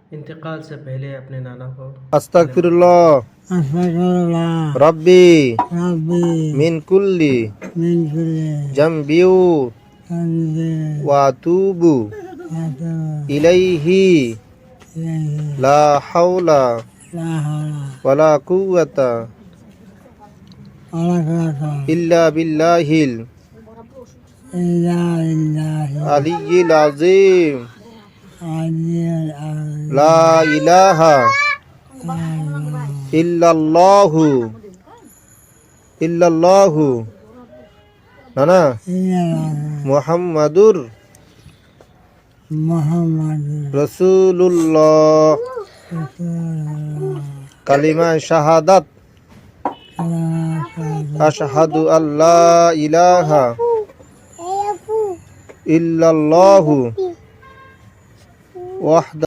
इंतकाल से पहले अपने नाना को আস্তাগফিরুল্লাহ أستغفر রাব্বি ربي মিন কুল্লি من كل জামবিউ ذنب ওয়া আতুবু وأتوب ইলাইহি إليه লা হাওলা لا حول ওয়ালা কুওয়াতা ولا قوة ইল্লা বিল্লাহিল إلا بالله আলিয়্যিল আযীম العلي العظيم লা ইলাহা ইল্লাল্লাহু নানা إلا মুহাম্মাদুর محمد রাসূলুল্লাহ رسول الله কালিমা শাহাদাত আশহাদু আল্লা ইলাহা ইল্লাল্লাহু ওয়াহদা